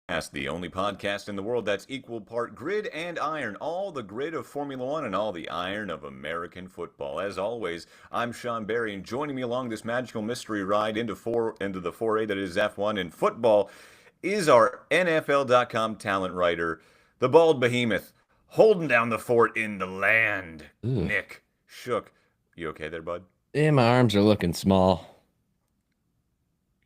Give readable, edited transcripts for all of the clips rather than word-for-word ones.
The only podcast in the world that's equal part grid and iron, all the grid of Formula One and all the iron of American football. As always, I'm Sean Barry, and joining me along this magical mystery ride into the foray that is F1 and football is our NFL.com talent writer, the bald behemoth, holding down the fort in the land, Ooh. Nick Shook. You okay there, bud? Yeah, my arms are looking small.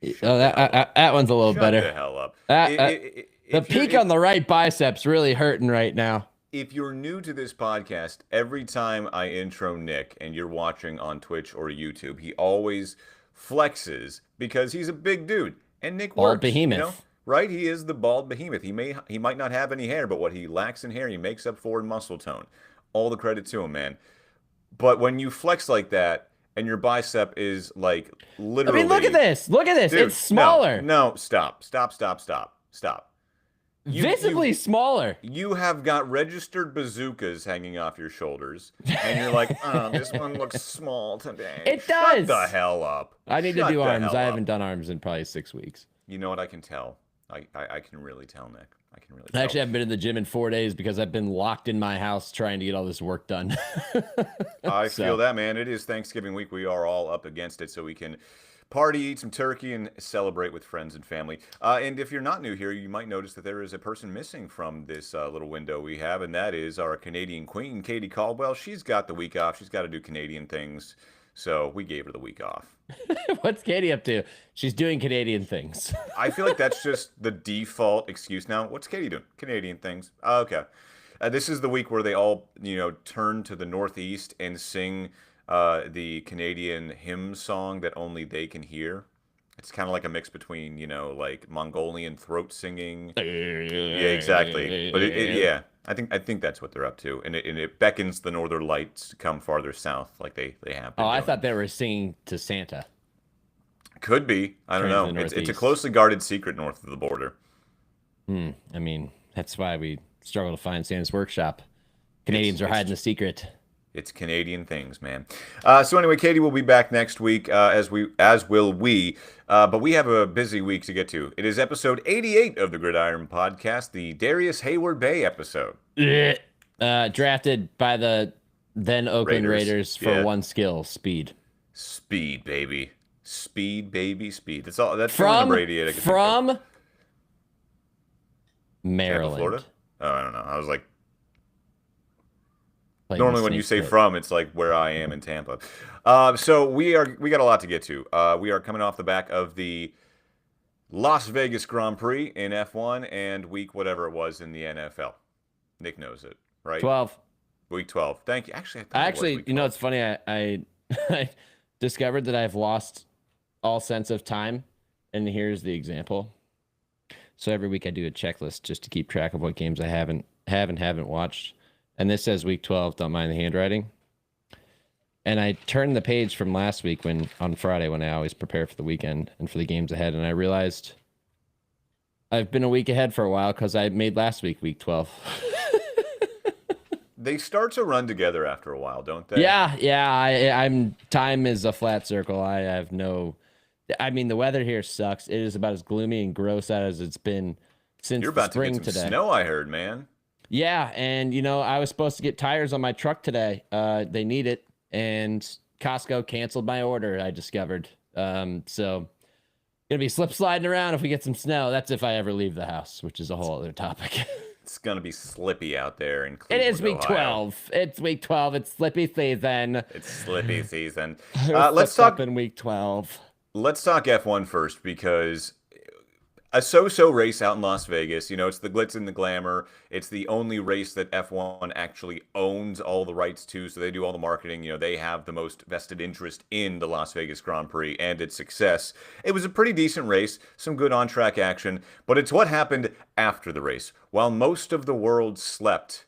Shut Oh, the that hell up. that one's a little Shut better. the hell up. That, the If you're peak on the right bicep's really hurting right now. if you're new to this podcast, every time I intro Nick and you're watching on Twitch or YouTube, he always flexes because he's a big dude and Nick Bald works, behemoth. right? He is the bald behemoth. He might not have any hair, but what he lacks in hair, he makes up for in muscle tone. All the credit to him, man. But when you flex like that and your bicep is like I literally mean, look at this. Look at this. Dude, It's smaller. No, stop. Visibly smaller. You have got registered bazookas hanging off your shoulders, and you're like, oh, this one looks small today. It Shut does. the hell up. I need to Shut do the arms. hell I up. haven't done arms in probably 6 weeks. You know what? I can tell. I can really tell, Nick. I can really I tell. actually haven't been in the gym in 4 days because I've been locked in my house trying to get all this work done. I So, feel that, man. It is Thanksgiving week. We are all up against it, so we can party, eat some turkey, and celebrate with friends and family. And if you're not new here, you might notice that there is a person missing from this little window we have, and that is our Canadian queen, Katie Caldwell. She's got the week off. She's got to do Canadian things, so we gave her the week off. what's Katie up to? She's doing Canadian things. I feel like that's just the default excuse now. What's Katie doing? Canadian things. Okay. This is the week where they all, turn to the Northeast and sing the Canadian hymn song that only they can hear. It's kind of like a mix between, like Mongolian throat singing. Yeah, exactly. But yeah, I think that's what they're up to, and it beckons the Northern Lights to come farther south, like they have been Oh, I doing. thought they were singing to Santa. Could be. I don't Turn to know. the It's a Northeast. closely guarded secret north of the border. I mean, that's why we struggle to find Santa's workshop. It's Canadians are hiding the it's secret. it's Canadian things, man. So anyway, Katie will be back next week, as will we. But we have a busy week to get to. It is episode 88 of the Gridiron Podcast, the Darius Hayward Bay episode. Blech. Drafted by the then Oakland Raiders for Yeah. one skill, speed. Speed, baby. Speed, baby, speed. That's all. That's the only From number 88 I can think of. from Tampa, Maryland. Florida? Oh, I don't know. I was like, Playing normally the when you Snake say Pit. from, it's like where I am in Tampa. So we got a lot to get to. We are coming off the back of the Las Vegas Grand Prix in F1 and week whatever it was in the NFL. Nick knows it, right? 12. Week 12. Thank you. Actually, I thought I it was actually, week you know, 12. it's funny. I I discovered that I've lost all sense of time, and here's the example. So every week I do a checklist just to keep track of what games I haven't watched, and this says week 12. Don't mind the handwriting. And I turned the page from last week on Friday when I always prepare for the weekend and for the games ahead, and I realized I've been a week ahead for a while because I made last week 12. They start to run together after a while, don't they? Yeah. I'm time is a flat circle. I have no. I mean, the weather here sucks. It is about as gloomy and gross out as it's been since You're the about to spring get some today. snow, I heard, man. Yeah, and I was supposed to get tires on my truck today. They need it, and Costco canceled my order. I discovered. So gonna be slip sliding around if we get some snow. That's if I ever leave the house, which is a whole other topic. It's gonna be slippy out there in It Cleveland, is week Ohio. 12. It's week 12. It's slippy season. It's slippy season. Who Let's slipped up talk. in week 12. Let's talk F1 first because a so-so race out in Las Vegas. It's the glitz and the glamour. It's the only race that F1 actually owns all the rights to, so they do all the marketing. They have the most vested interest in the Las Vegas Grand Prix and its success. It was a pretty decent race, some good on-track action, but it's what happened after the race. While most of the world slept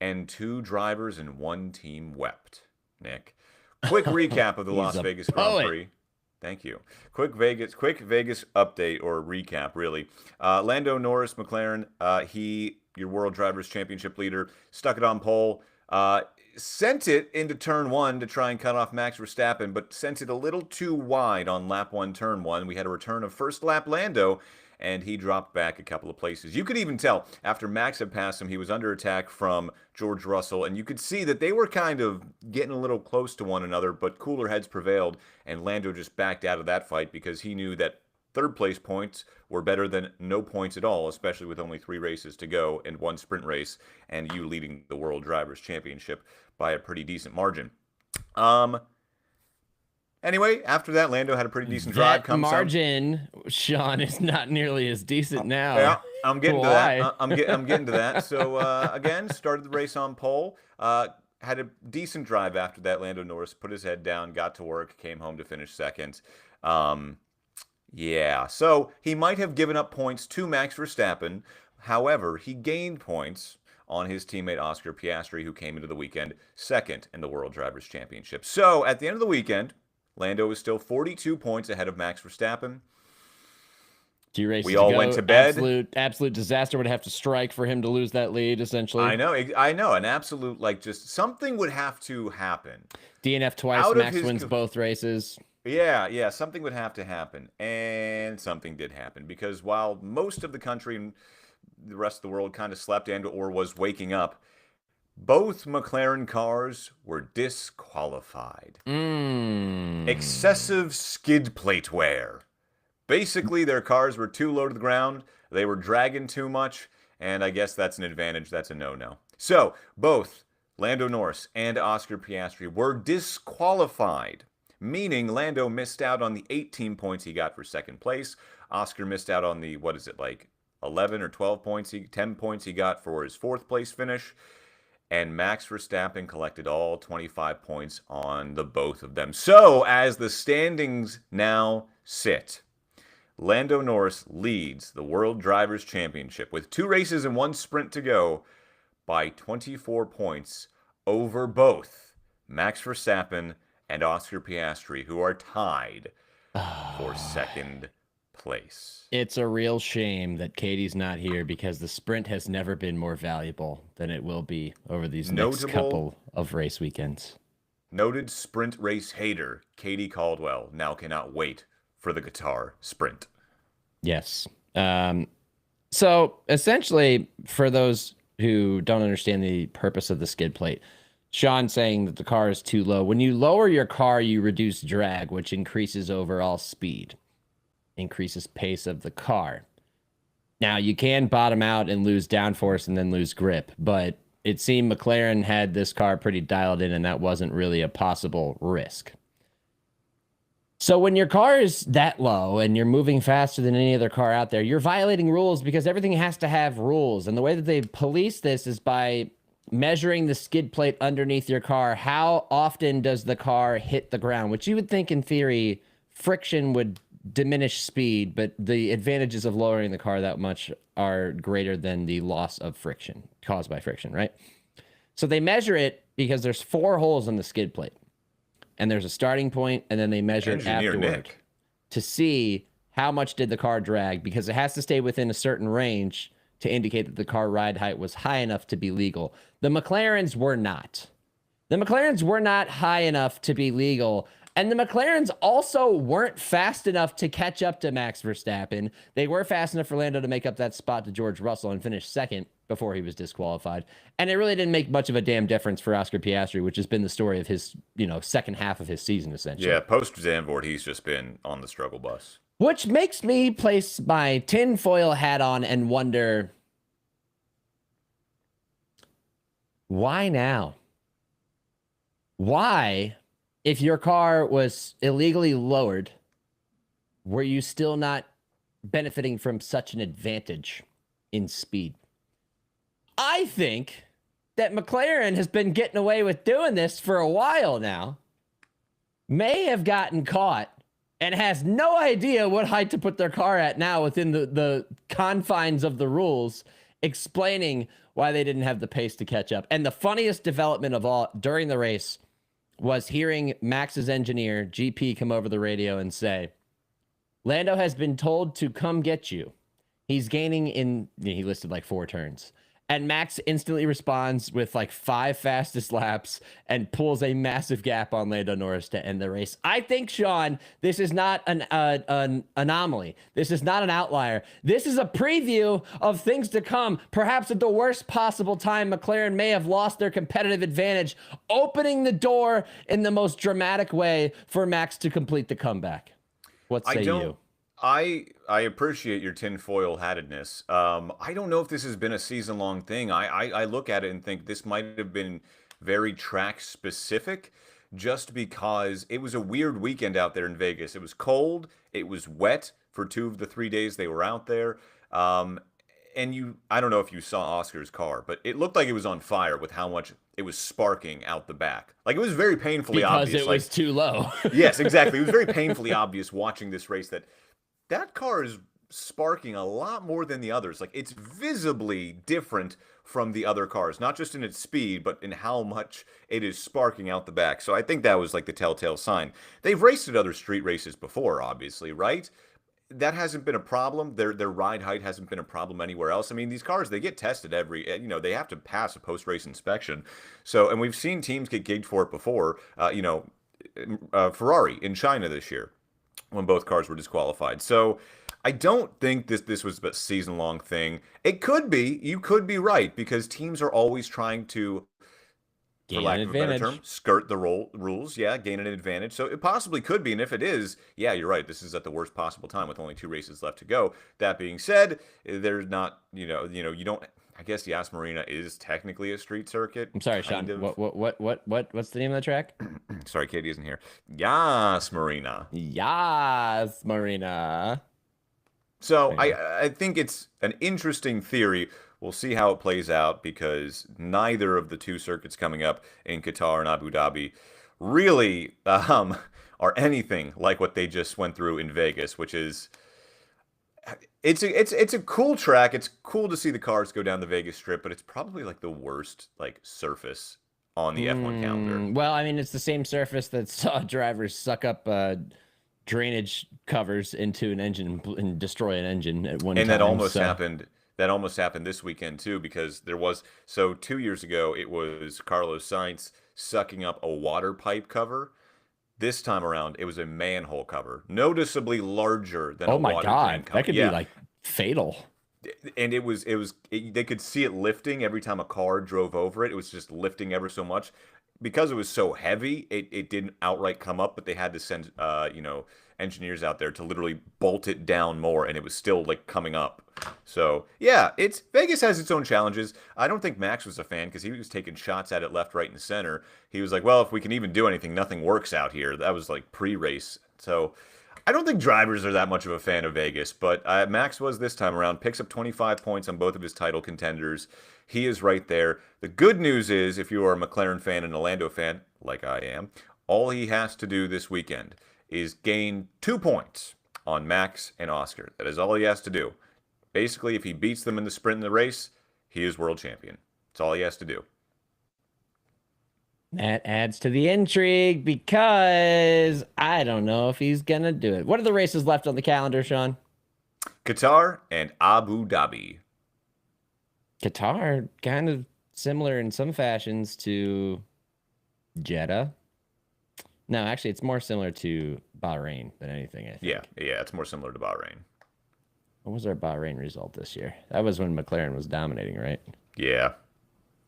and two drivers and one team wept. Nick, quick recap of the He's Las a Vegas Grand poet. Prix. Thank you. Quick Vegas update or recap, really. Lando Norris, McLaren, your World Drivers' Championship leader, stuck it on pole. Sent it into turn one to try and cut off Max Verstappen, but sent it a little too wide on lap one, turn one. We had a return of first lap Lando, and he dropped back a couple of places. You could even tell after Max had passed him, he was under attack from George Russell, and you could see that they were kind of getting a little close to one another, but cooler heads prevailed, and Lando just backed out of that fight because he knew that third place points were better than no points at all, especially with only 3 races to go and 1 sprint race, and you leading the World Drivers' Championship by a pretty decent margin. Anyway, after that, Lando had a pretty decent drive. That margin, Sean, is not nearly as decent now. Yeah, I'm getting to that. I'm getting to that. So again, started the race on pole. Had a decent drive after that. Lando Norris put his head down, got to work, came home to finish second. Yeah, so he might have given up points to Max Verstappen. However, he gained points on his teammate Oscar Piastri, who came into the weekend second in the World Drivers' Championship. So at the end of the weekend, Lando is still 42 points ahead of Max Verstappen. 2 races we all went to bed. Absolute disaster would have to strike for him to lose that lead, essentially. I know. An absolute, just something would have to happen. DNF twice, Max wins both races. Yeah, something would have to happen. And something did happen, because while most of the country and the rest of the world kind of slept and or was waking up, both McLaren cars were disqualified. Excessive skid plate wear. Basically, their cars were too low to the ground. They were dragging too much. And I guess that's an advantage. That's a no-no. So, both Lando Norris and Oscar Piastri were disqualified, meaning Lando missed out on the 18 points he got for second place. Oscar missed out on the, 11 or 12 points, 10 points he got for his fourth place finish. And Max Verstappen collected all 25 points on the both of them. So, as the standings now sit, Lando Norris leads the World Drivers' Championship with 2 races and 1 sprint to go by 24 points over both Max Verstappen and Oscar Piastri, who are tied for second place. It's a real shame that Katie's not here, because the sprint has never been more valuable than it will be over these next couple of race weekends. Noted sprint race hater Katie Caldwell now cannot wait for the Qatar sprint. Yes. So essentially, for those who don't understand the purpose of the skid plate, Sean saying that the car is too low. When you lower your car, you reduce drag, which increases overall speed, increases pace of the car. Now, you can bottom out and lose downforce and then lose grip, but it seemed McLaren had this car pretty dialed in, and that wasn't really a possible risk. So when your car is that low and you're moving faster than any other car out there, you're violating rules, because everything has to have rules. And the way that they police this is by measuring the skid plate underneath your car. How often does the car hit the ground? Which you would think, in theory, friction would diminish speed, but the advantages of lowering the car that much are greater than the loss of friction caused by friction, right? So they measure it because there's 4 holes in the skid plate, and there's a starting point, and then they measure it afterward to see how much did the car drag, because it has to stay within a certain range to indicate that the car ride height was high enough to be legal. The McLarens were not. The McLarens were not high enough to be legal. And the McLarens also weren't fast enough to catch up to Max Verstappen. They were fast enough for Lando to make up that spot to George Russell and finish second before he was disqualified. And it really didn't make much of a damn difference for Oscar Piastri, which has been the story of his, second half of his season, essentially. Yeah, post Zandvoort, he's just been on the struggle bus. Which makes me place my tinfoil hat on and wonder, why now? Why, if your car was illegally lowered, were you still not benefiting from such an advantage in speed? I think that McLaren has been getting away with doing this for a while now, may have gotten caught, and has no idea what height to put their car at now within the confines of the rules, explaining why they didn't have the pace to catch up. And the funniest development of all during the race was hearing Max's engineer, GP, come over the radio and say, Lando has been told to come get you. He's gaining he listed like 4 turns. and Max instantly responds with like 5 fastest laps and pulls a massive gap on Lando Norris to end the race. I think, Sean, this is not an anomaly. This is not an outlier. This is a preview of things to come. Perhaps at the worst possible time, McLaren may have lost their competitive advantage, opening the door in the most dramatic way for Max to complete the comeback. What say you? I appreciate your tinfoil hattedness. I don't know if this has been a season long thing. I look at it and think this might have been very track specific, just because it was a weird weekend out there in Vegas. It was cold, it was wet for 2 of the 3 days they were out there. And I don't know if you saw Oscar's car, but it looked like it was on fire with how much it was sparking out the back. Like, it was very painfully obvious. Because it was too low. Yes, exactly. It was very painfully obvious watching this race that car is sparking a lot more than the others. Like, it's visibly different from the other cars, not just in its speed, but in how much it is sparking out the back. So I think that was like the telltale sign. They've raced at other street races before, obviously, right? That hasn't been a problem. Their ride height hasn't been a problem anywhere else. I mean, these cars, they get tested they have to pass a post-race inspection. So, and we've seen teams get gigged for it before. Ferrari in China this year, when both cars were disqualified. So I don't think this was a season-long thing. It could be. You could be right, because teams are always trying to, for lack of a better term, skirt the rules. Yeah, gain an advantage. So it possibly could be. And if it is, yeah, you're right. This is at the worst possible time with only 2 races left to go. That being said, there's not, you don't. I guess Yas Marina is technically a street circuit. I'm sorry, Sean. What's the name of the track? Sorry, Katie isn't here. Yas Marina. Yas Marina. So I think it's an interesting theory. We'll see how it plays out, because neither of the 2 circuits coming up in Qatar and Abu Dhabi really are anything like what they just went through in Vegas, which is it's a cool track. It's cool to see the cars go down the Vegas Strip, but it's probably like the worst like surface on the F1 calendar. Well, I mean, it's the same surface that saw drivers suck up drainage covers into an engine and destroy an engine at one time. And that almost happened. That almost happened this weekend too, because 2 years ago it was Carlos Sainz sucking up a water pipe cover. This time around it was a manhole cover, noticeably larger than a water tank cover. Oh my God, that could be like fatal. And they could see it lifting every time a car drove over it. It was just lifting ever so much. Because it was so heavy, it didn't outright come up, but they had to send engineers out there to literally bolt it down more, and it was still like coming up. So yeah, Vegas has its own challenges. I don't think Max was a fan, because he was taking shots at it left, right, and center. He was like, well, if we can even do anything, nothing works out here. That was like pre-race. So I don't think drivers are that much of a fan of Vegas, but Max was this time around. Picks up 25 points on both of his title contenders. He is right there. The good news is, if you are a McLaren fan and a Lando fan, like I am, all he has to do this weekend is gain 2 points on Max and Oscar. That is all he has to do. Basically, if he beats them in the sprint in the race, he is world champion. That's all he has to do. That adds to the intrigue, because I don't know if he's going to do it. What are the races left on the calendar, Sean? Qatar and Abu Dhabi. Qatar, kind of similar in some fashions to Jeddah. No, actually, it's more similar to Bahrain than anything, I think. Yeah, it's more similar to Bahrain. What was our Bahrain result this year? That was when McLaren was dominating, right? Yeah.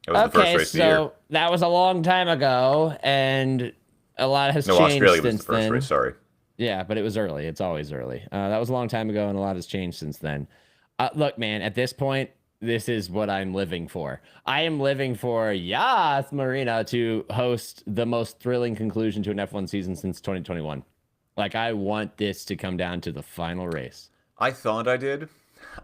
It was the first race of the year. That was a long time ago, and a lot has changed Australia was since the first then. race, sorry. Yeah, but it was early. It's always early. That was a long time ago, and a lot has changed since then. Look, man, at this point, this is what I'm living for. I am living for Yas Marina to host the most thrilling conclusion to an F1 season since 2021. Like, I want this to come down to the final race. I thought I did.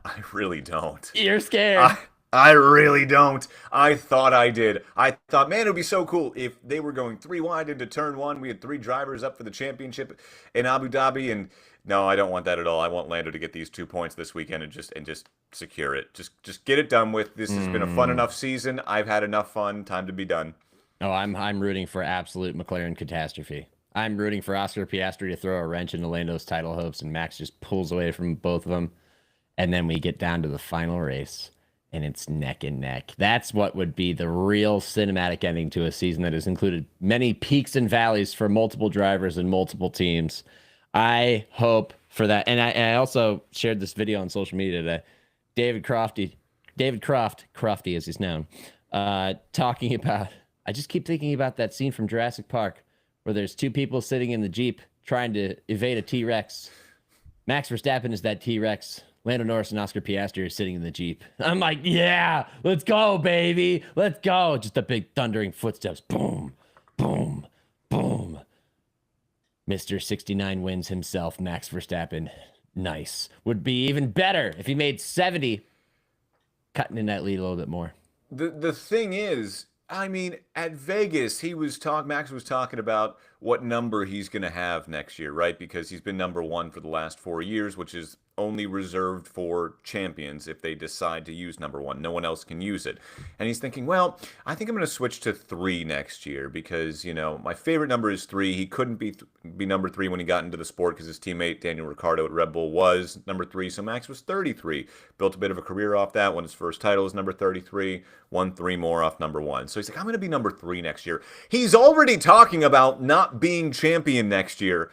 I really don't. You're scared. I really don't. I thought I did. I thought, man, it would be so cool if they were going 3 wide into turn 1. We had 3 drivers up for the championship in Abu Dhabi, and no, I don't want that at all. I want Lando to get these 2 points this weekend and just secure it. Just get it done with. This has been a fun enough season. I've had enough fun. Time to be done. Oh, I'm rooting for absolute McLaren catastrophe. I'm rooting for Oscar Piastri to throw a wrench into Lando's title hopes, and Max just pulls away from both of them. And then we get down to the final race. and it's neck and neck. That's what would be the real cinematic ending to a season that has included many peaks and valleys for multiple drivers and multiple teams. I hope for that. And I also shared this video on social media today. David Crofty as he's known, talking about, I just keep thinking about that scene from Jurassic Park where there's two people sitting in the Jeep trying to evade a T-Rex. Max Verstappen is that T-Rex. Lando Norris and Oscar Piastri are sitting in the Jeep. I'm like, yeah, let's go, baby. Let's go. Just the big thundering footsteps. Boom, boom, boom. Mr. 69 wins himself, Max Verstappen. Nice. Would be even better if he made 70, cutting in that lead a little bit more. The thing is, I mean, at Vegas, Max was talking about what number he's going to have next year, right? Because he's been number one for the last 4 years, which is only reserved for champions if they decide to use number one. No one else can use it. And he's thinking, well, I think I'm going to switch to 3 next year because, my favorite number is 3. He couldn't be number 3 when he got into the sport because his teammate Daniel Ricciardo at Red Bull was number 3. So Max was 33. Built a bit of a career off that. Won his first title as number 33. Won 3 more off number 1. So he's like, I'm going to be number 3 next year. He's already talking about not being champion next year,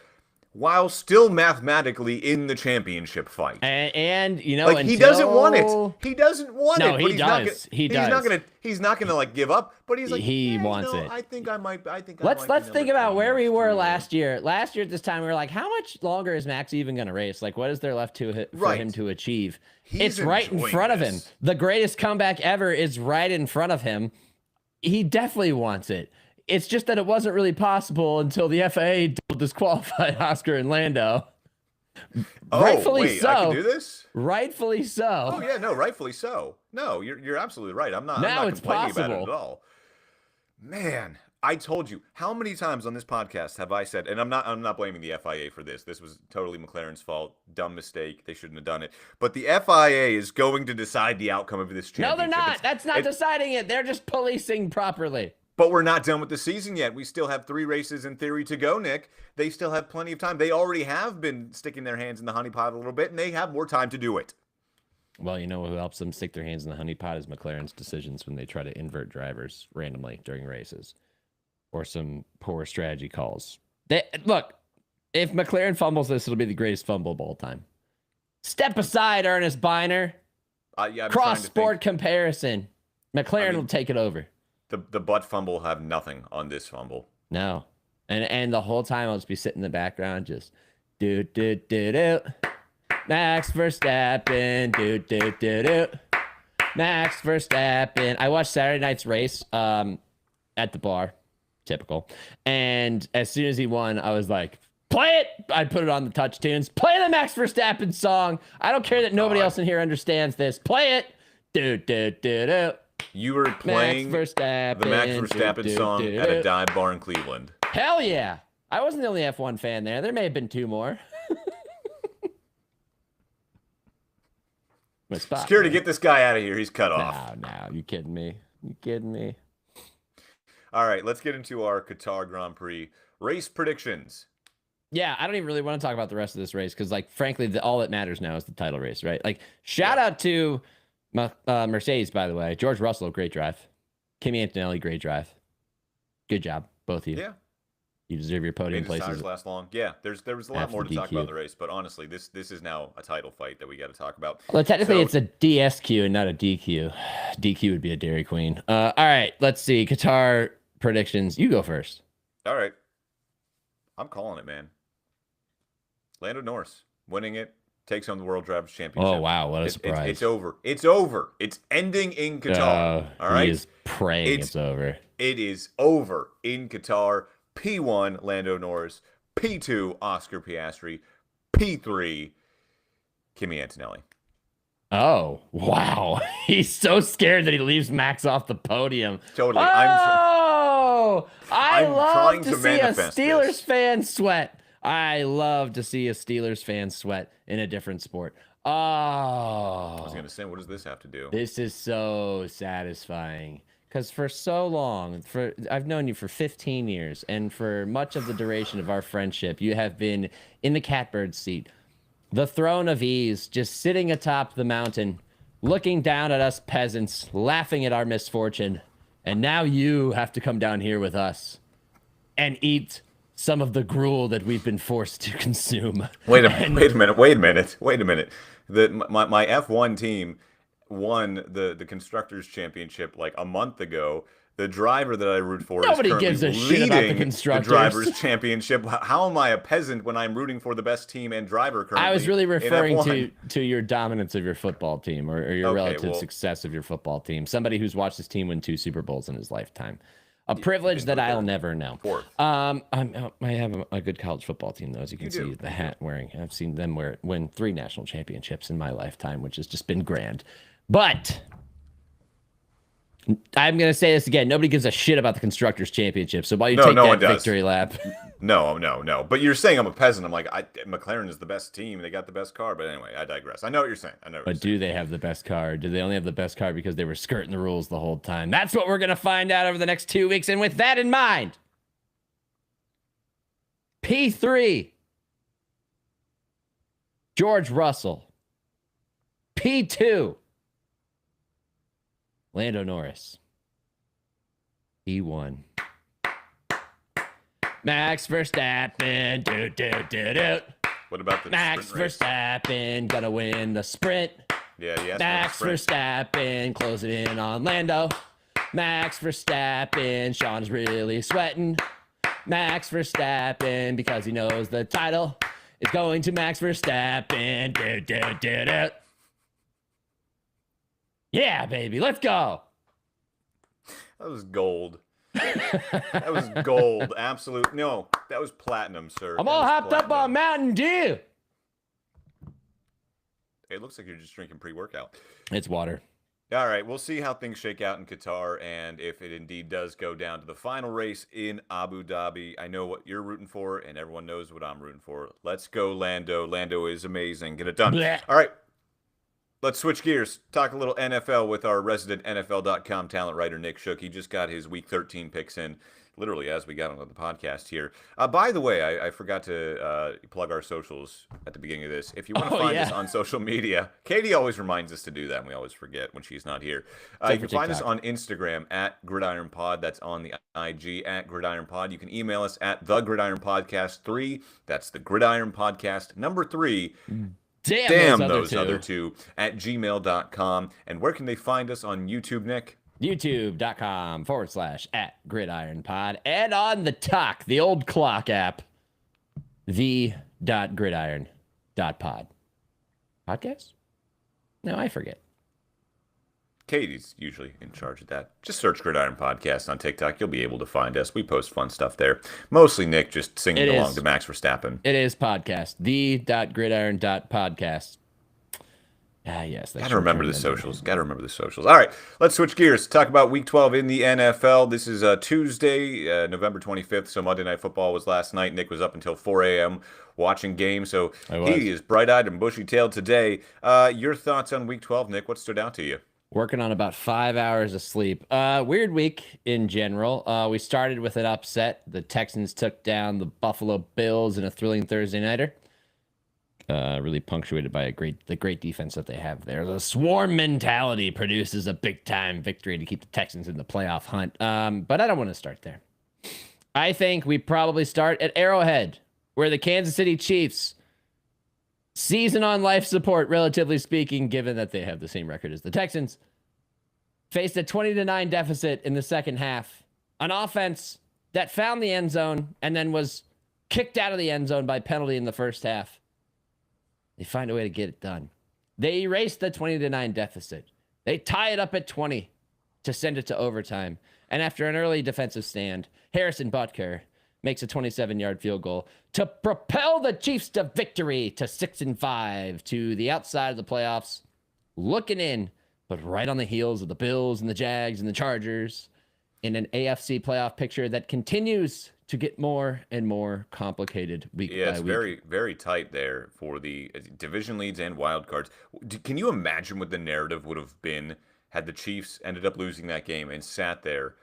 while still mathematically in the championship fight. And like he doesn't want it. He doesn't want it. No, he does. He does. He's not gonna like give up. But he's like, he wants it. I think I might. Let's think about where we were last year. Last year at this time, we were like, how much longer is Max even gonna race? Like, what is there left for him to achieve? It's right in front of him. The greatest comeback ever is right in front of him. He definitely wants it. It's just that it wasn't really possible until the FAA disqualified Oscar and Lando. Oh, rightfully wait, so. I can do this? Rightfully so. Oh yeah, no, rightfully so. No, you're absolutely right. I'm not it's complaining possible. about it at all. Man, I told you. How many times on this podcast have I said, and I'm not blaming the FIA for this. This was totally McLaren's fault. Dumb mistake. They shouldn't have done it. But the FIA is going to decide the outcome of this championship. No, they're not. That's not deciding it. They're just policing properly. But we're not done with the season yet. We still have 3 races in theory to go, Nick. They still have plenty of time. They already have been sticking their hands in the honeypot a little bit, and they have more time to do it. Well, you know who helps them stick their hands in the honeypot is McLaren's decisions when they try to invert drivers randomly during races or some poor strategy calls. Look, if McLaren fumbles this, it'll be the greatest fumble of all time. Step aside, Ernest Biner. Cross-sport comparison. McLaren will take it over. The butt fumble will have nothing on this fumble. No. And the whole time I'll just be sitting in the background just do do do do. Max Verstappen, do do do do. Max Verstappen. I watched Saturday night's race at the bar. Typical. And as soon as he won, I was like, play it. I put it on the touch tunes. Play the Max Verstappen song. I don't care that nobody else in here understands this. Play it. Do do do do. You were playing the Max Verstappen song at a dive bar in Cleveland. Hell yeah. I wasn't the only F1 fan there. There may have been 2 more. My spot. Security, get this guy out of here. He's cut off. No. You kidding me? You kidding me? All right, let's get into our Qatar Grand Prix race predictions. Yeah, I don't even really want to talk about the rest of this race because, like, frankly, all that matters now is the title race, right? Like, shout out to Mercedes, by the way. George Russell, great drive. Kimi Antonelli, great drive. Good job, both of you. Yeah. You deserve your podium places. Tires last long. Yeah, there was a lot more to talk about in the race, but honestly, this is now a title fight that we got to talk about. Well, technically, it's a DSQ and not a DQ. DQ would be a Dairy Queen. All right, let's see. Qatar predictions. You go first. All right. I'm calling it, man. Lando Norris winning it, takes home the World Drivers' Championship. Oh, wow, what a surprise. It's over. It's over. It's ending in Qatar. All right? He is praying it's over. It is over in Qatar. P1, Lando Norris. P2, Oscar Piastri. P3, Kimi Antonelli. Oh, wow. He's so scared that he leaves Max off the podium. Totally. I love to see a Steelers fan sweat. I love to see a Steelers fan sweat in a different sport. Oh. I was going to say, what does this have to do? This is so satisfying. Because for so long, I've known you for 15 years, and for much of the duration of our friendship, you have been in the catbird seat, the throne of ease, just sitting atop the mountain, looking down at us peasants, laughing at our misfortune. And now you have to come down here with us and eat some of the gruel that we've been forced to consume. Wait a minute. My F1 team won the constructors championship like a month ago. The driver that I root for Nobody is currently gives a shit about the leading constructors. drivers championship. How am I a peasant when I'm rooting for the best team and driver currently? I was really in referring F1? to your dominance of your football team or your Okay, relative well- success of your football team. Somebody who's watched his team win 2 Super Bowls in his lifetime. A privilege that I'll never know. Fourth. I have a good college football team, though, as you can see do. the hat wearing. I've seen them win 3 national championships in my lifetime, which has just been grand. But I'm going to say this again. Nobody gives a shit about the Constructors Championship. So while you take no that one does. victory lap, No. But you're saying I'm a peasant. I'm like, McLaren is the best team. They got the best car. But anyway, I digress. I know what you're saying. but do they have the best car? Do they only have the best car because they were skirting the rules the whole time? That's what we're going to find out over the next 2 weeks. And with that in mind, P3, George Russell. P2, Lando Norris. P1, Max Verstappen. Do. What about the Max sprint race? Verstappen gonna win the sprint. Yeah, yes. Max Verstappen closing in on Lando. Max Verstappen, Sean's really sweating. Max Verstappen, because he knows the title is going to Max Verstappen. Do. Yeah, baby, let's go. That was gold. That was gold. Absolute. No, that was platinum, sir. I'm That all was hopped up platinum. on Mountain Dew. It looks like you're just drinking pre-workout. It's water. All right, we'll see how things shake out in Qatar and if it indeed does go down to the final race in Abu Dhabi. I know what you're rooting for, and everyone knows what I'm rooting for. Let's go, Lando. Lando is amazing. Get it done. Blech. All right, let's switch gears. Talk a little NFL with our resident NFL.com talent writer, Nick Shook. He just got his Week 13 picks in, literally as we got on the podcast here. By the way, I forgot to plug our socials at the beginning of this. If you want to find us on social media, Katie always reminds us to do that, and we always forget when she's not here. You can find us on Instagram at Gridiron Pod. That's on the IG at Gridiron Pod. You can email us at The Gridiron Podcast 3. That's The Gridiron Podcast number 3. Damn those other two at gmail.com. And where can they find us on YouTube, Nick? YouTube.com/@gridironpod. And on the talk, the old clock app, the.gridiron.pod. Podcast? No, I forget. Katie's usually in charge of that. Just search Gridiron Podcast on TikTok. You'll be able to find us. We post fun stuff there. Mostly Nick just singing along to Max Verstappen. It is podcast. The.gridiron.podcast. Ah, yes. Gotta remember the socials. All right, let's switch gears. Talk about Week 12 in the NFL. This is Tuesday, November 25th. So Monday Night Football was last night. Nick was up until 4 a.m. watching games. So he is bright-eyed and bushy-tailed today. Your thoughts on Week 12, Nick? What stood out to you? Working on about 5 hours of sleep. Weird week in general. We started with an upset. The Texans took down the Buffalo Bills in a thrilling Thursday nighter. Really punctuated by the great defense that they have there. The swarm mentality produces a big time victory to keep the Texans in the playoff hunt. But I don't want to start there. I think we probably start at Arrowhead, where the Kansas City Chiefs, season on life support, relatively speaking, given that they have the same record as the Texans, faced a 20-9 deficit in the second half. An offense that found the end zone and then was kicked out of the end zone by penalty in the first half. They find a way to get it done. They erase the 20-9 deficit. They tie it up at 20 to send it to overtime. And after an early defensive stand, Harrison Butker makes a 27-yard field goal to propel the Chiefs to victory to 6-5 to the outside of the playoffs, looking in, but right on the heels of the Bills and the Jags and the Chargers in an AFC playoff picture that continues to get more and more complicated week by week. Yeah, it's very, very tight there for the division leads and wild cards. Can you imagine what the narrative would have been had the Chiefs ended up losing that game and sat there,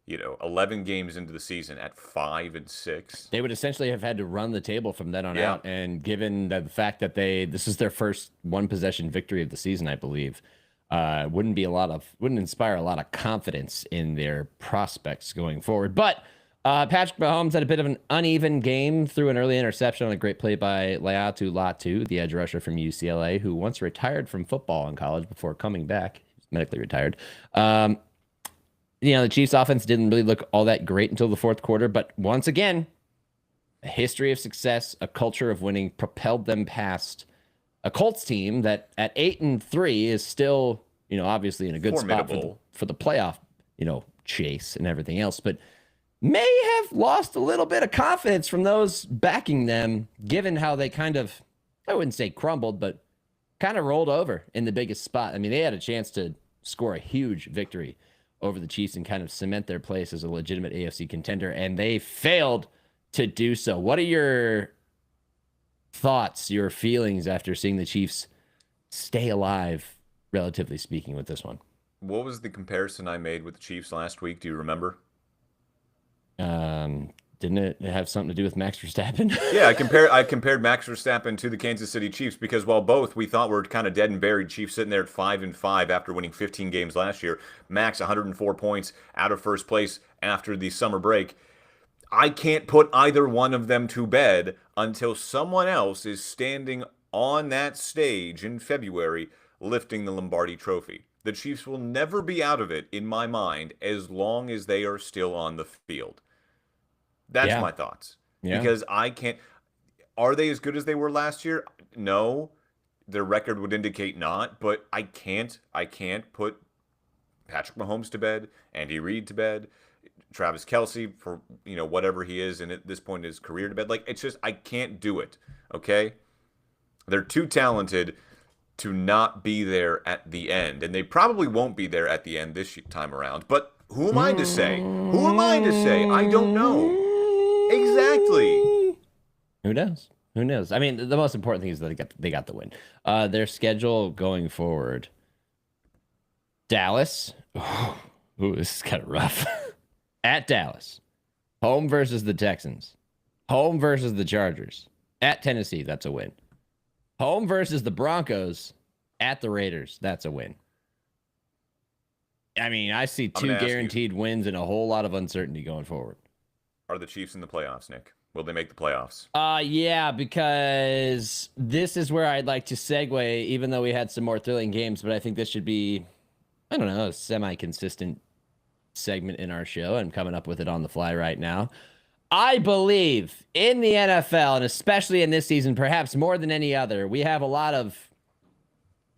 11 games into the season at 5-6? They would essentially have had to run the table from then on out. And given the fact that this is their first one possession victory of the season, I believe, wouldn't inspire a lot of confidence in their prospects going forward. But Patrick Mahomes had a bit of an uneven game, threw an early interception on a great play by Laiatu Latu, the edge rusher from UCLA, who once retired from football in college before coming back. He was medically retired. The Chiefs offense didn't really look all that great until the fourth quarter, but once again, a history of success, a culture of winning propelled them past a Colts team that at 8-3 is still, obviously in a good spot for the playoff, chase and everything else, but may have lost a little bit of confidence from those backing them, given how they kind of, I wouldn't say crumbled, but kind of rolled over in the biggest spot. I mean, they had a chance to score a huge victory over the Chiefs and kind of cement their place as a legitimate AFC contender, and they failed to do so. What are your thoughts, your feelings after seeing the Chiefs stay alive, relatively speaking, with this one? What was the comparison I made with the Chiefs last week? Do you remember? Didn't it have something to do with Max Verstappen? Yeah, I compared Max Verstappen to the Kansas City Chiefs because while both we thought were kind of dead and buried, Chiefs sitting there at 5-5 after winning 15 games last year, Max 104 points out of first place after the summer break. I can't put either one of them to bed until someone else is standing on that stage in February lifting the Lombardi Trophy. The Chiefs will never be out of it in my mind as long as they are still on the field. That's my thoughts. Yeah. Because I can't. Are they as good as they were last year? No. Their record would indicate not, but I can't put Patrick Mahomes to bed, Andy Reid to bed, Travis Kelce for, whatever he is and at this point in his career to bed. Like, it's just, I can't do it. Okay? They're too talented to not be there at the end. And they probably won't be there at the end this time around. But who am I to say? Who am I to say? I don't know. Exactly. Who knows? Who knows? I mean, the most important thing is that they got the win. Their schedule going forward. Dallas. Ooh, this is kind of rough. At Dallas. Home versus the Texans. Home versus the Chargers. At Tennessee, that's a win. Home versus the Broncos. At the Raiders, that's a win. I mean, I see two guaranteed wins and a whole lot of uncertainty going forward. Are the Chiefs in the playoffs, Nick? Will they make the playoffs? Yeah, because this is where I'd like to segue, even though we had some more thrilling games, but I think this should be, I don't know, a semi-consistent segment in our show. I'm coming up with it on the fly right now. I believe in the NFL, and especially in this season, perhaps more than any other, we have a lot of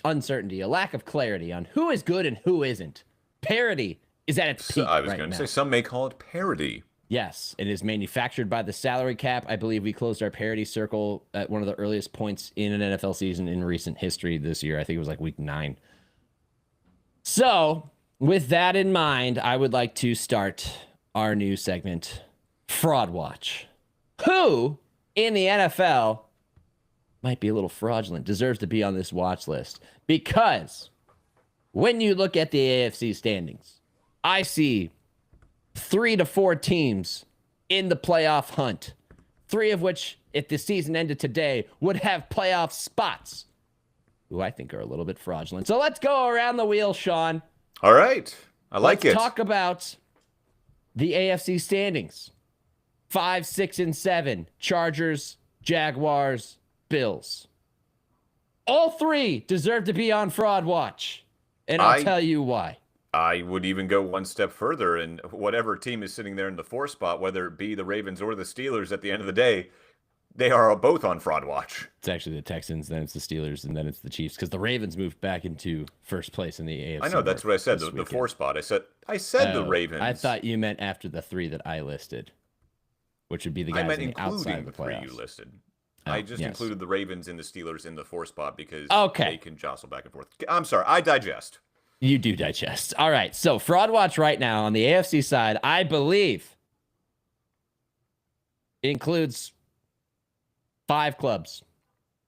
uncertainty, a lack of clarity on who is good and who isn't. Parity is at its peak right now. I was going to say, some may call it parity. Yes, it is manufactured by the salary cap. I believe we closed our parity circle at one of the earliest points in an NFL season in recent history this year. I think it was like week 9. So, with that in mind, I would like to start our new segment, Fraud Watch. Who in the NFL might be a little fraudulent, deserves to be on this watch list? Because when you look at the AFC standings, I see 3 to 4 teams in the playoff hunt, 3 of which, if the season ended today, would have playoff spots, who I think are a little bit fraudulent. So let's go around the wheel, Sean. All right. I like it. Let's talk about the AFC standings. 5, 6, and 7. Chargers, Jaguars, Bills. All 3 deserve to be on Fraud Watch. And I'll tell you why. I would even go one step further, and whatever team is sitting there in the 4 spot, whether it be the Ravens or the Steelers, at the end of the day, they are both on Fraud Watch. It's actually the Texans, then it's the Steelers, and then it's the Chiefs, because the Ravens moved back into first place in the AFC. I know, that's what I said, the 4 spot. I said the Ravens. I thought you meant after the 3 that I listed, which would be the guys on the outside of the playoffs. 3 you listed. I just included the Ravens and the Steelers in the 4 spot because they can jostle back and forth. I'm sorry, I digest. You do digest. All right, so Fraud Watch right now on the AFC side, I believe, includes 5 clubs.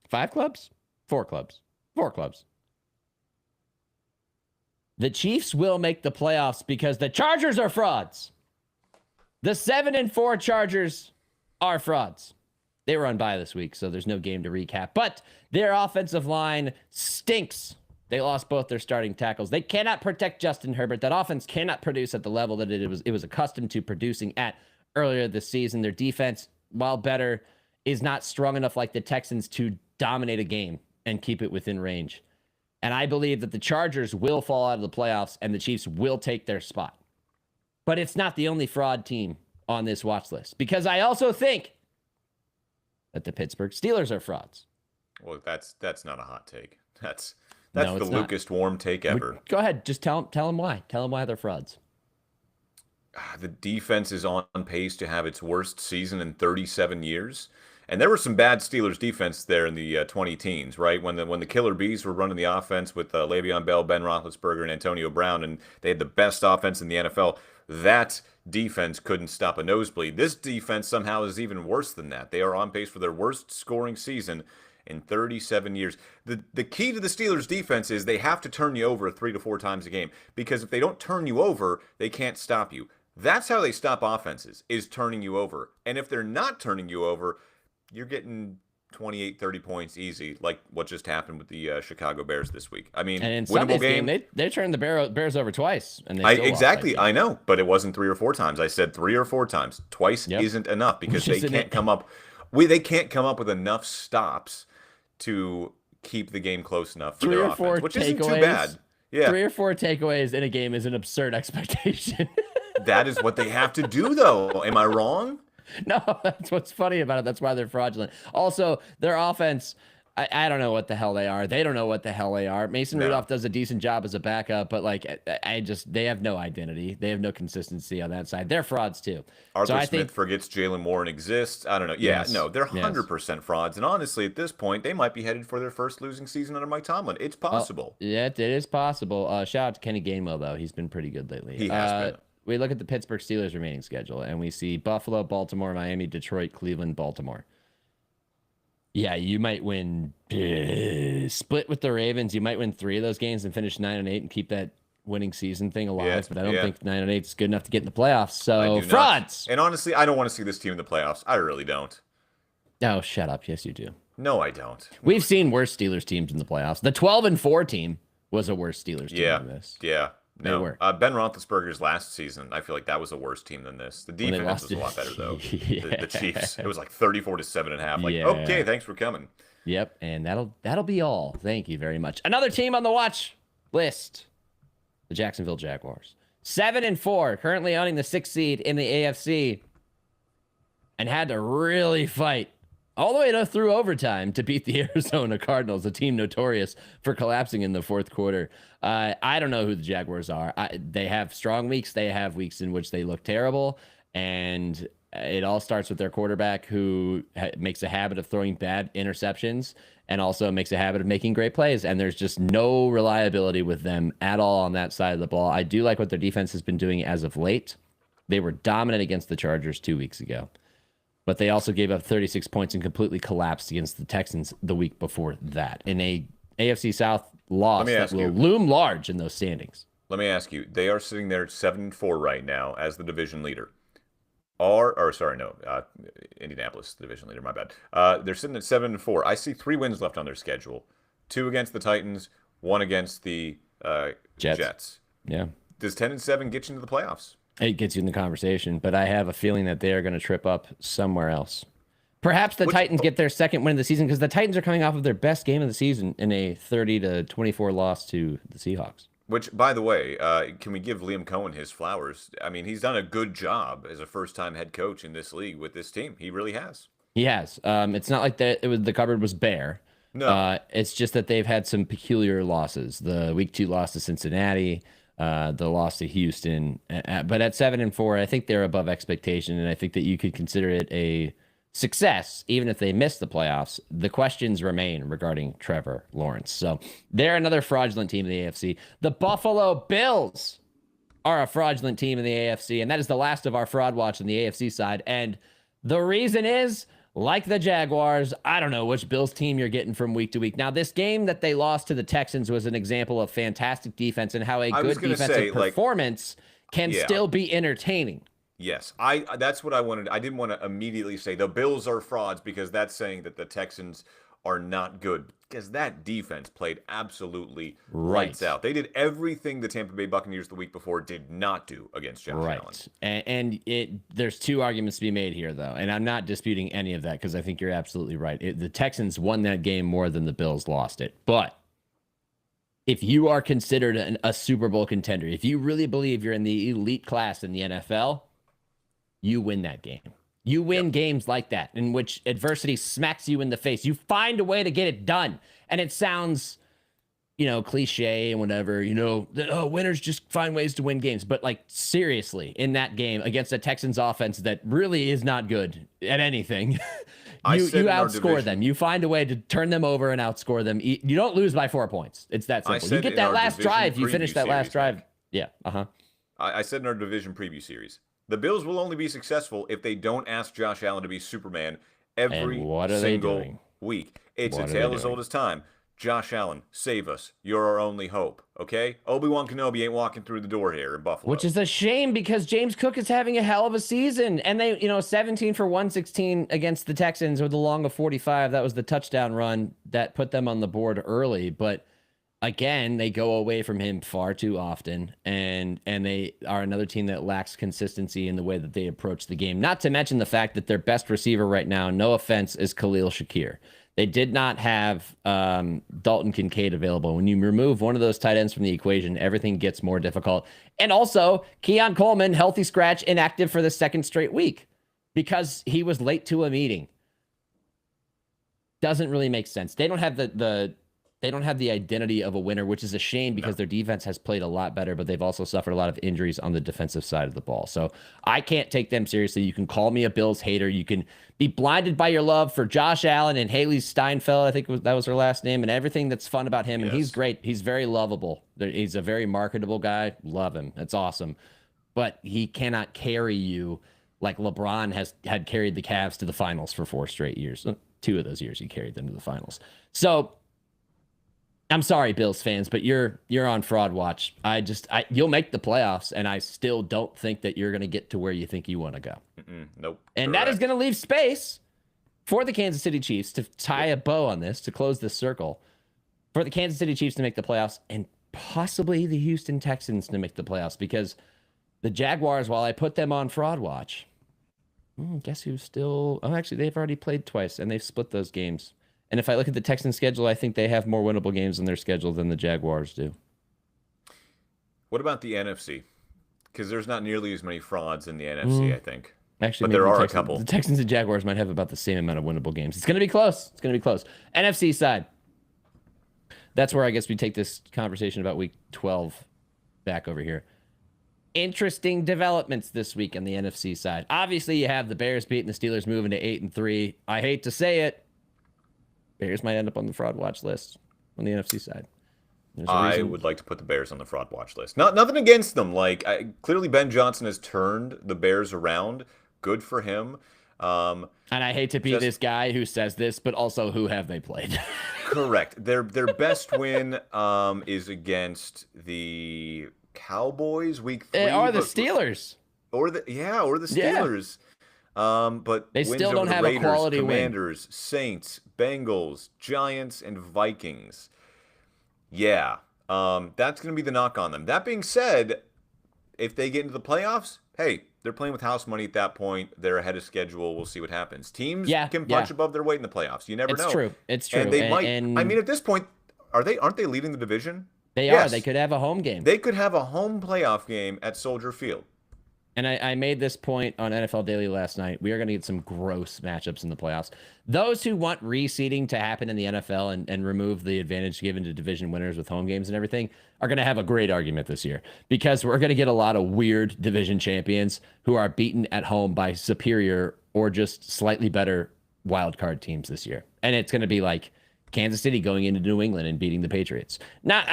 5 clubs? 4 clubs. 4 clubs. The Chiefs will make the playoffs because the Chargers are frauds. The 7-4 Chargers are frauds. They were on bye this week, so there's no game to recap. But their offensive line stinks. They lost both their starting tackles. They cannot protect Justin Herbert. That offense cannot produce at the level that it was accustomed to producing at earlier this season. Their defense, while better, is not strong enough like the Texans to dominate a game and keep it within range. And I believe that the Chargers will fall out of the playoffs and the Chiefs will take their spot. But it's not the only fraud team on this watch list, because I also think that the Pittsburgh Steelers are frauds. Well, that's not a hot take. That's No, the it's not. Lucas Warm take ever. Go ahead. Just tell them why. Tell them why they're frauds. The defense is on pace to have its worst season in 37 years. And there were some bad Steelers defense there in the 20 teens, right? When the Killer Bees were running the offense with Le'Veon Bell, Ben Roethlisberger, and Antonio Brown, and they had the best offense in the NFL, that defense couldn't stop a nosebleed. This defense somehow is even worse than that. They are on pace for their worst scoring season in 37 years. The key to the Steelers defense is they have to turn you over 3 to 4 times a game, because if they don't turn you over, they can't stop you. That's how they stop offenses, is turning you over. And if they're not turning you over, you're getting 28, 30 points easy, like what just happened with the Chicago Bears this week. I mean, And in winnable Sunday's game, they turned the Bears over twice, and they still lost that exactly. game. I know, but it wasn't 3 or 4 times. I said 3 or 4 times. Twice Yep. isn't enough, because Which they isn't can't it. come up. They can't come up with enough stops to keep the game close enough for 3 their or 4 offense, which isn't too takeaways. bad. Yeah, 3 or 4 takeaways in a game is an absurd expectation. that is what they have to do, though. Am I wrong? No, that's what's funny about it. That's why they're fraudulent. Also, their offense, I don't know what the hell they are. They don't know what the hell they are. Mason No. Rudolph does a decent job as a backup, but like they have no identity. They have no consistency on that side. They're frauds too. Arthur I Smith think forgets Jalen Warren exists. I don't know. Yeah, Yes. no, they're Yes. 100% frauds. And honestly, at this point, they might be headed for their first losing season under Mike Tomlin. It's possible. yeah, it is possible. Shout out to Kenny Gainwell though. He's been pretty good lately. He has been. We look at the Pittsburgh Steelers remaining schedule, and we see Buffalo, Baltimore, Miami, Detroit, Cleveland, Baltimore. Yeah, you might win split with the Ravens. You might win 3 of those games and finish 9-8 and keep that winning season thing alive. Yeah, But I don't yeah. think 9-8 is good enough to get in the playoffs. I So do not. frauds. And honestly, I don't want to see this team in the playoffs. I really don't. Oh, shut up. Yes, you do. No, I don't. We've seen worse Steelers teams in the playoffs. The 12-4 team was a worse Steelers team Yeah, than this. yeah. They No, were. Ben Roethlisberger's last season, I feel like that was a worse team than this. The they defense lost was a lot better, though. Yeah. The Chiefs, it was like 34-7.5. Like, Yeah. okay, thanks for coming. Yep, and that'll be all. Thank you very much. Another team on the watch list, the Jacksonville Jaguars. 7-4, currently owning the 6th seed in the AFC, and had to really fight all the way through overtime to beat the Arizona Cardinals, a team notorious for collapsing in the fourth quarter. I don't know who the Jaguars are. They have strong weeks. They have weeks in which they look terrible, and it all starts with their quarterback, who makes a habit of throwing bad interceptions and also makes a habit of making great plays. And there's just no reliability with them at all on that side of the ball. I do like what their defense has been doing as of late. They were dominant against the Chargers 2 weeks ago, but they also gave up 36 points and completely collapsed against the Texans the week before that in a AFC South loss that will loom large in those standings. Let me ask you, they are sitting there at 7-4 right now as the division leader. Indianapolis, the division leader, my bad. They're sitting at 7-4. I see 3 wins left on their schedule. 2 against the Titans, 1 against the Jets. Yeah. Does 10-7 get you into the playoffs? It gets you in the conversation, but I have a feeling that they are going to trip up somewhere else. Perhaps the Titans get their second win of the season, because the Titans are coming off of their best game of the season in a 30-24 loss to the Seahawks. Which, by the way, can we give Liam Cohen his flowers? I mean, he's done a good job as a first-time head coach in this league with this team. He really has. He has. It's not like the cupboard was bare. No. It's just that they've had some peculiar losses. The week 2 loss to Cincinnati, the loss to Houston. But at 7-4, I think they're above expectation, and I think that you could consider it a success, even if they miss the playoffs. The questions remain regarding Trevor Lawrence. So they're another fraudulent team in the AFC. The Buffalo Bills are a fraudulent team in the AFC, and that is the last of our fraud watch on the AFC side. And the reason is, like the Jaguars, I don't know which Bills team you're getting from week to week. Now, this game that they lost to the Texans was an example of fantastic defense and how a good defensive performance can still be entertaining. Yes, that's what I wanted. I didn't want to immediately say the Bills are frauds, because that's saying that the Texans are not good because that defense played absolutely Right. lights out. They did everything the Tampa Bay Buccaneers the week before did not do against Josh Allen. Right. And there's two arguments to be made here, though. And I'm not disputing any of that because I think you're absolutely right. The Texans won that game more than the Bills lost it. But if you are considered a Super Bowl contender, if you really believe you're in the elite class in the NFL, you win that game. You win games like that in which adversity smacks you in the face. You find a way to get it done. And it sounds, cliche and whatever, winners just find ways to win games. But like seriously, in that game against a Texans offense that really is not good at anything, you outscore them. You find a way to turn them over and outscore them. You don't lose by 4 points. It's that simple. You get that last drive. You finish that last drive. Yeah. I said in our division preview series, the Bills will only be successful if they don't ask Josh Allen to be Superman every single week. It's a tale as old as time. Josh Allen, save us. You're our only hope. Okay? Obi-Wan Kenobi ain't walking through the door here in Buffalo. Which is a shame because James Cook is having a hell of a season. And they, 17 for 116 against the Texans with a long of 45. That was the touchdown run that put them on the board early. But again, they go away from him far too often. And they are another team that lacks consistency in the way that they approach the game. Not to mention the fact that their best receiver right now, no offense, is Khalil Shakir. They did not have Dalton Kincaid available. When you remove one of those tight ends from the equation, everything gets more difficult. And also, Keon Coleman, healthy scratch, inactive for the second straight week because he was late to a meeting. Doesn't really make sense. They don't have they don't have the identity of a winner, which is a shame because their defense has played a lot better, but they've also suffered a lot of injuries on the defensive side of the ball. So I can't take them seriously. You can call me a Bills hater. You can be blinded by your love for Josh Allen and Haley Steinfeld. I think that was her last name, and everything that's fun about him. And he's great. He's very lovable. He's a very marketable guy. Love him. That's awesome. But he cannot carry you like LeBron had carried the Cavs to the finals for 4 straight years. 2 of those years he carried them to the finals. So I'm sorry, Bills fans, but you're on fraud watch. You'll make the playoffs, and I still don't think that you're going to get to where you think you want to go. Nope. And that is going to leave space for the Kansas City Chiefs to tie a bow on this, to close this circle, for the Kansas City Chiefs to make the playoffs, and possibly the Houston Texans to make the playoffs, because the Jaguars, while I put them on fraud watch, guess who's still... Oh, actually, they've already played twice, and they've split those games. And if I look at the Texans' schedule, I think they have more winnable games in their schedule than the Jaguars do. What about the NFC? Because there's not nearly as many frauds in the NFC, I think. Actually, but there are a couple. The Texans and Jaguars might have about the same amount of winnable games. It's going to be close. NFC side. That's where I guess we take this conversation about Week 12 back over here. Interesting developments this week on the NFC side. Obviously, you have the Bears beating the Steelers, moving to 8-3. I hate to say it. Bears might end up on the fraud watch list on the NFC side. I would like to put the Bears on the fraud watch list. Nothing against them. Clearly Ben Johnson has turned the Bears around. Good for him. And I hate to be this guy who says this, but also who have they played? Correct. Their best win is against the Cowboys week 3. Or the Steelers. Or the Steelers. Yeah. But they still don't have Raiders, a quality Commanders, win. Saints, Bengals, Giants, and Vikings. Yeah, that's going to be the knock on them. That being said, if they get into the playoffs, hey, they're playing with house money at that point. They're ahead of schedule. We'll see what happens. Teams can punch above their weight in the playoffs. You never know. It's true. And they might. I mean, at this point, aren't they leading the division? They are. They could have a home game. They could have a home playoff game at Soldier Field. And I made this point on NFL Daily last night. We are going to get some gross matchups in the playoffs. Those who want reseeding to happen in the NFL and remove the advantage given to division winners with home games and everything are going to have a great argument this year, because we're going to get a lot of weird division champions who are beaten at home by superior or just slightly better wild card teams this year. And it's going to be like Kansas City going into New England and beating the Patriots. Now,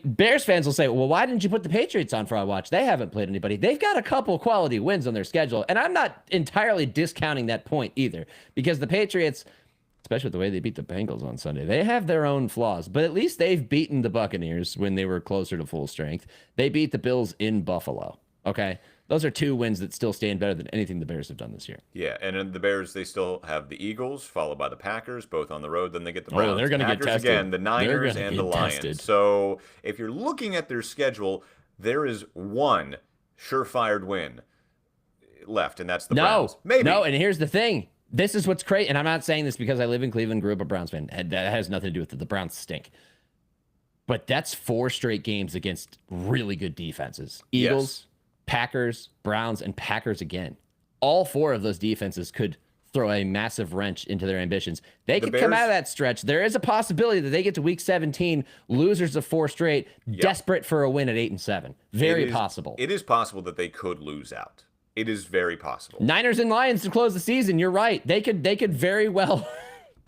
Bears fans will say, well, why didn't you put the Patriots on fraud watch? They haven't played anybody. They've got a couple quality wins on their schedule. And I'm not entirely discounting that point either, because the Patriots, especially with the way they beat the Bengals on Sunday, they have their own flaws. But at least they've beaten the Buccaneers when they were closer to full strength. They beat the Bills in Buffalo. Okay? those are 2 wins that still stand better than anything the Bears have done this year. Yeah, and then the Bears, they still have the Eagles, followed by the Packers, both on the road. Then they get the Oh, Browns, they're gonna get Packers tested. again, the Niners, They're and gonna the get Lions. tested. So if you're looking at their schedule, there is one surefire win left, and that's the Browns. Maybe. No, and here's the thing. This is what's crazy, and I'm not saying this because I live in Cleveland, grew up a Browns fan. That has nothing to do with it. The Browns stink. But that's 4 straight games against really good defenses. Eagles, Packers, Browns, and Packers again. All 4 of those defenses could throw a massive wrench into their ambitions. They could come out of that stretch. There is a possibility that they get to week 17, losers of 4 straight, desperate for a win at 8-7. Very possible. It is possible that they could lose out. It is very possible. Niners and Lions to close the season. You're right. They could very well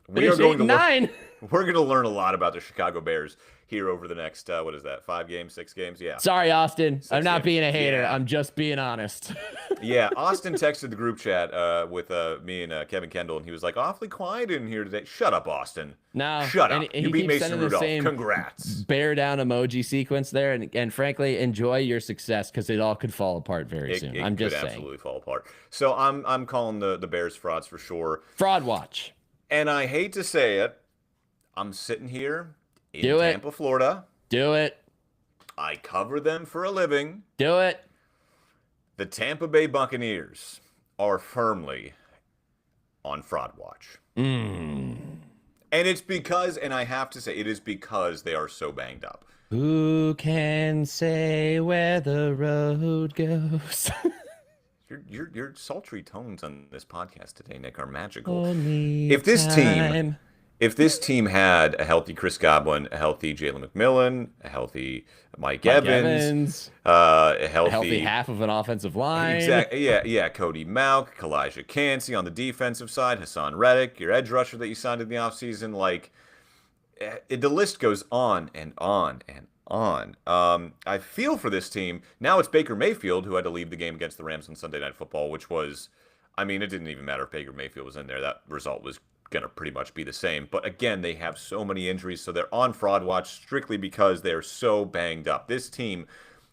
We are finish going to 8-9. We're going to learn a lot about the Chicago Bears here over the next, 5 games, 6 games? Yeah. Sorry, Austin. I'm not being a hater. Yeah. I'm just being honest. Yeah, Austin texted the group chat with me and Kevin Kendall, and he was like, awfully quiet in here today. Shut up, Austin. No. Shut up. And You he beat keeps Mason sending the Rudolph. same Congrats. bear down emoji sequence there. And frankly, enjoy your success because it all could fall apart very soon. I'm just could saying. absolutely fall apart. So I'm calling the Bears frauds for sure. Fraud watch. And I hate to say it, I'm sitting here in Do it. Tampa, Florida. Do it. I cover them for a living. Do it. The Tampa Bay Buccaneers are firmly on fraud watch. And it's because, and I have to say, it is because they are so banged up. Who can say where the road goes? Your sultry tones on this podcast today, Nick, are magical. Only If this team time. If this team had a healthy Chris Godwin, a healthy Jalen McMillan, a healthy Mike Evans, a healthy half of an offensive line. Exactly. Yeah. Cody Mauk, Kalijah Cansey on the defensive side, Hassan Reddick, your edge rusher that you signed in the offseason. Like, the list goes on and on and on. I feel for this team. Now it's Baker Mayfield who had to leave the game against the Rams on Sunday Night Football, which was, I mean, it didn't even matter if Baker Mayfield was in there. That result was going to pretty much be the same. But again, they have so many injuries, so they're on fraud watch strictly because they're so banged up. This team,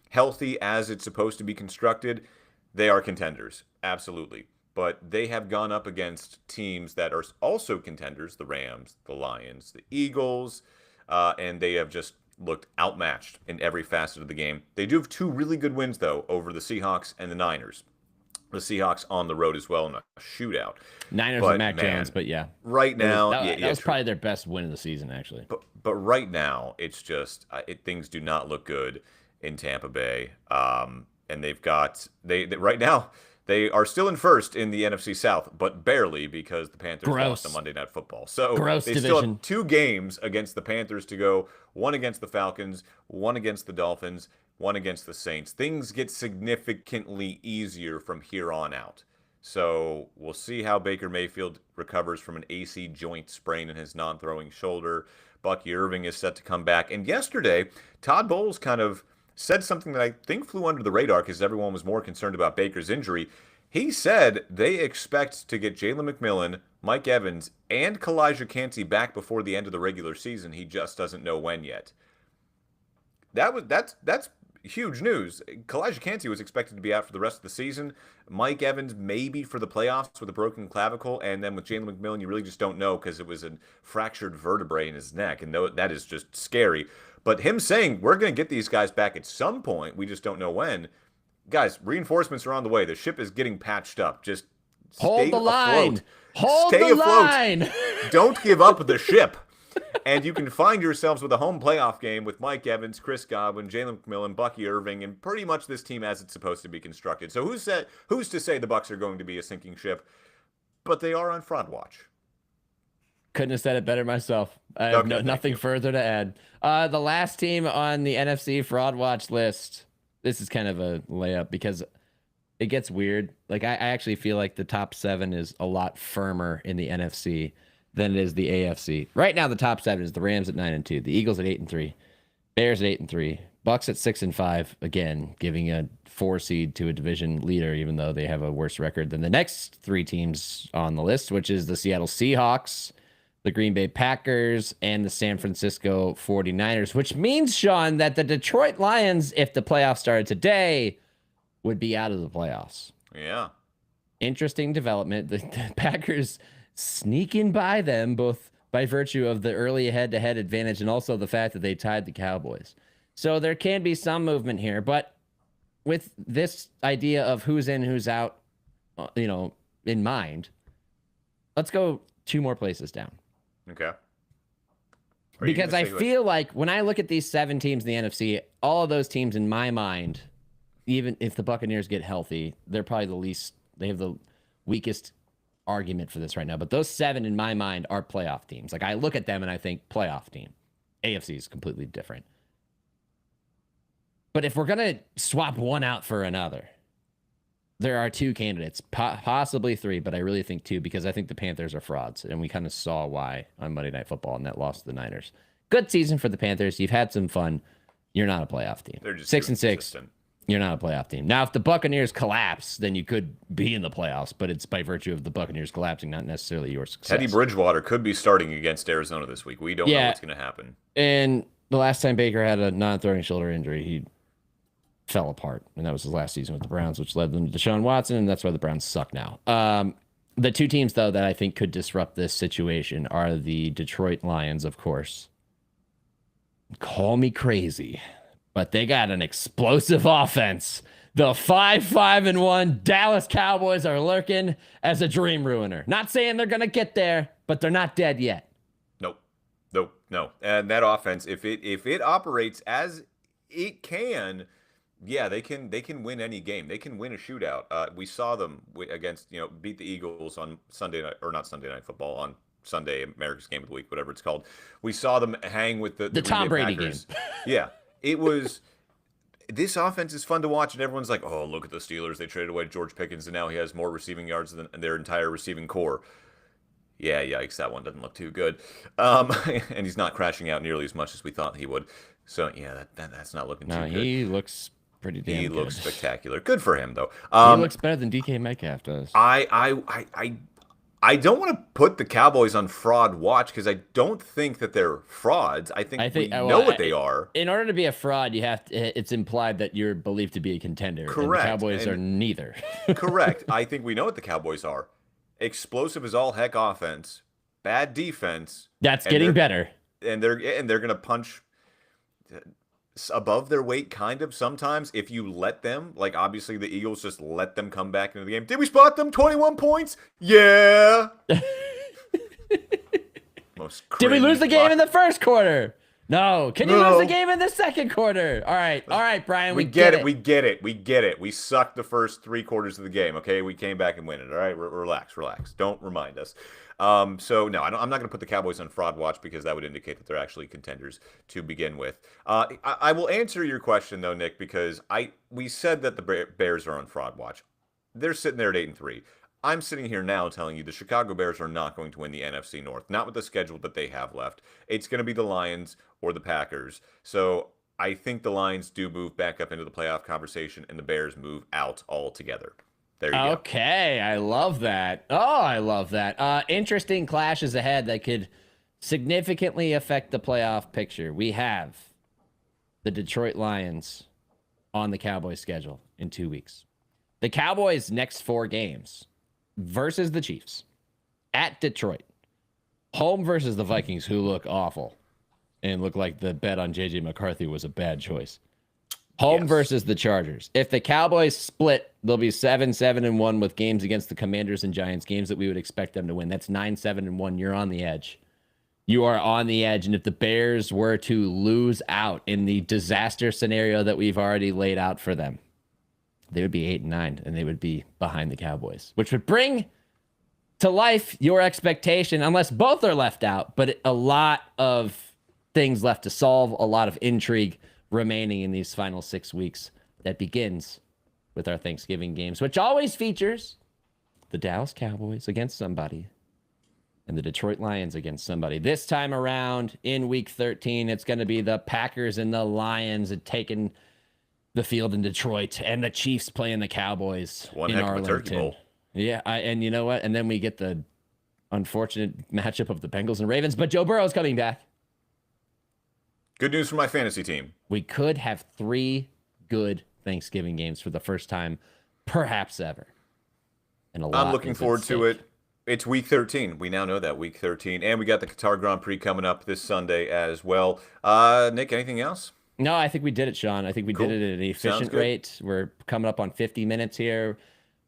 healthy as it's supposed to be constructed, they are contenders, absolutely. But they have gone up against teams that are also contenders, the Rams, the Lions, the Eagles, and they have just looked outmatched in every facet of the game. They do have 2 really good wins, though, over the Seahawks and the Niners. The Seahawks on the road as well in a shootout. Niners and Mac Jones, but yeah. Right now, that was probably their best win of the season, actually. But right now, it's just things do not look good in Tampa Bay. And they've got they right now they are still in first in the NFC South, but barely because the Panthers lost on Monday Night Football. So they still have 2 games against the Panthers to go. One against the Falcons, one against the Dolphins, one against the Saints. Things get significantly easier from here on out. So we'll see how Baker Mayfield recovers from an AC joint sprain in his non-throwing shoulder. Bucky Irving is set to come back. And yesterday, Todd Bowles kind of said something that I think flew under the radar because everyone was more concerned about Baker's injury. He said they expect to get Jalen McMillan, Mike Evans, and Kalijah Cansey back before the end of the regular season. He just doesn't know when yet. That's huge news. Kalijah Cansey was expected to be out for the rest of the season. Mike Evans maybe for the playoffs with a broken clavicle, and then with Jalen McMillan, you really just don't know because it was a fractured vertebrae in his neck, and that is just scary. But him saying we're going to get these guys back at some point, we just don't know when. Guys, reinforcements are on the way. The ship is getting patched up. Just hold the line. Hold stay the afloat. line. Don't give up the ship. And you can find yourselves with a home playoff game with Mike Evans, Chris Godwin, Jalen McMillan, Bucky Irving, and pretty much this team as it's supposed to be constructed. So who's to say the Bucs are going to be a sinking ship? But they are on fraud watch. Couldn't have said it better myself. I have nothing further to add. The last team on the NFC fraud watch list. This is kind of a layup because it gets weird. Like I actually feel like the top 7 is a lot firmer in the NFC than it is the AFC. Right now, the top 7 is the Rams at 9-2, the Eagles at 8-3, Bears at 8-3, Bucs at 6-5. Again, giving a 4 seed to a division leader, even though they have a worse record than the next 3 teams on the list, which is the Seattle Seahawks, the Green Bay Packers, and the San Francisco 49ers, which means, Sean, that the Detroit Lions, if the playoffs started today, would be out of the playoffs. Yeah. Interesting development. The Packers sneaking by them, both by virtue of the early head-to-head advantage and also the fact that they tied the Cowboys. So there can be some movement here, but with this idea of who's in, who's out, in mind, let's go 2 more places down. Okay. Because I feel like when I look at these 7 teams in the NFC, all of those teams in my mind, even if the Buccaneers get healthy, they're probably they have the weakest argument for this right now. But those 7 in my mind are playoff teams. Like I look at them and I think playoff team. AFC is completely different. But if we're going to swap one out for another, there are 2 candidates, possibly 3, but I really think 2 because I think the Panthers are frauds. And we kind of saw why on Monday Night Football in that loss to the Niners. Good season for the Panthers. You've had some fun. You're not a playoff team. They're just 6-6. You're not a playoff team. Now, if the Buccaneers collapse, then you could be in the playoffs, but it's by virtue of the Buccaneers collapsing, not necessarily your success. Teddy Bridgewater could be starting against Arizona this week. We don't know what's going to happen. And the last time Baker had a non-throwing shoulder injury, he fell apart, and that was his last season with the Browns, which led them to Deshaun Watson, and that's why the Browns suck now. The 2 teams, though, that I think could disrupt this situation are the Detroit Lions, of course. Call me crazy, but they got an explosive offense. The 5-1 Dallas Cowboys are lurking as a dream ruiner. Not saying they're going to get there, but they're not dead yet. No. And that offense, if it operates as it can, yeah, they can win any game. They can win a shootout. We saw them against, beat the Eagles on Sunday night, or not Sunday Night Football, on Sunday, America's Game of the Week, whatever it's called. We saw them hang with the Tom Brady Packers. game. Yeah, it was. This offense is fun to watch, and everyone's like, "Oh, look at the Steelers! They traded away George Pickens, and now he has more receiving yards than their entire receiving core." Yeah, yikes, that one doesn't look too good. And he's not crashing out nearly as much as we thought he would. So yeah, that's not looking too good. He looks pretty damn good. He looks spectacular. Good for him, though. He looks better than DK Metcalf does. I don't want to put the Cowboys on fraud watch because I don't think that they're frauds. I think we know what they are. In order to be a fraud, it's implied that you're believed to be a contender. Correct. And the Cowboys are neither. Correct. I think we know what the Cowboys are. Explosive as all heck offense, bad defense. That's getting better. And they're going to punch above their weight kind of sometimes if you let them. Like obviously the Eagles just let them come back into the game. Did we spot them 21 points? Yeah. Did we lose the game in the first quarter? No. Can you lose the game in the second quarter? All right, Brian. We get it. We get it. We sucked the first 3 quarters of the game. Okay, we came back and win it. All right, relax. Don't remind us. So no, I'm not going to put the Cowboys on fraud watch because that would indicate that they're actually contenders to begin with. I will answer your question though, Nick, because we said that the Bears are on fraud watch. They're sitting there at 8-3. I'm sitting here now telling you the Chicago Bears are not going to win the NFC North, not with the schedule that they have left. It's going to be the Lions or the Packers. So I think the Lions do move back up into the playoff conversation and the Bears move out altogether. There you go. Okay, I love that. Oh, I love that. Interesting clashes ahead that could significantly affect the playoff picture. We have the Detroit Lions on the Cowboys schedule in 2 weeks. The Cowboys' next 4 games versus the Chiefs, at Detroit, home versus the Vikings, who look awful and look like the bet on JJ McCarthy was a bad choice. Home versus the Chargers. If the Cowboys split, they'll be 7-1 with games against the Commanders and Giants, games that we would expect them to win. That's 9-7-1. You're on the edge. You are on the edge. And if the Bears were to lose out in the disaster scenario that we've already laid out for them, they would be 8-9 and they would be behind the Cowboys, which would bring to life your expectation, unless both are left out, but a lot of things left to solve, a lot of intrigue remaining in these final 6 weeks that begins with our Thanksgiving games, which always features the Dallas Cowboys against somebody and the Detroit Lions against somebody. This time around in week 13, it's going to be the Packers and the Lions taking the field in Detroit and the Chiefs playing the Cowboys in Arlington. Turkey Bowl. Yeah, and you know what? And then we get the unfortunate matchup of the Bengals and Ravens, but Joe Burrow's coming back. Good news for my fantasy team. We could have 3 good Thanksgiving games for the first time, perhaps ever. And a lot I'm looking is at forward to stake. it. It's week 13. We now know that week 13, and we got the Qatar Grand Prix coming up this Sunday as well. Nick, anything else? No, I think we did it, Sean. I think we did Cool. it at an Sounds efficient good. rate. We're coming up on 50 minutes here.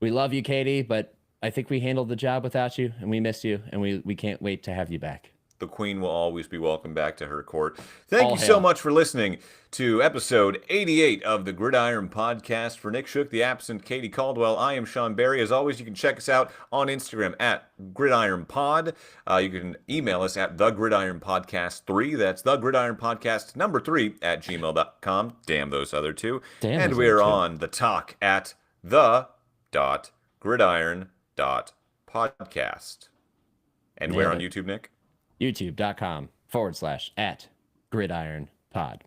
We love you, Katie, but I think we handled the job without you, and we miss you, and we can't wait to have you back. The Queen will always be welcome back to her court. Thank All you so hail. much for listening to episode 88 of the Gridiron Podcast. For Nick Shook, the absent Katie Caldwell, I am Sean Barry. As always, you can check us out on Instagram at GridironPod. You can email us at thegridironpodcast3. That's thegridironpodcast number 3 at gmail.com. Damn those other two. Damn and those we're other two. on the talk at the.gridiron.podcast. And we're on Nailed YouTube, Nick? youtube.com/@gridironpod.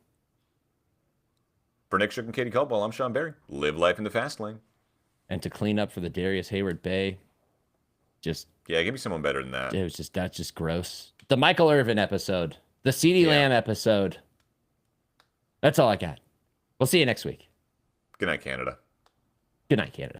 For Nick Shook and Katie Caldwell, I'm Sean Barry. Live life in the fast lane. And to clean up for the Darius Hayward Bay, just Yeah, give me someone better than that. that's just gross. The Michael Irvin episode, the CeeDee Yeah. Lamb episode. That's all I got. We'll see you next week. Good night, Canada. Good night, Canada.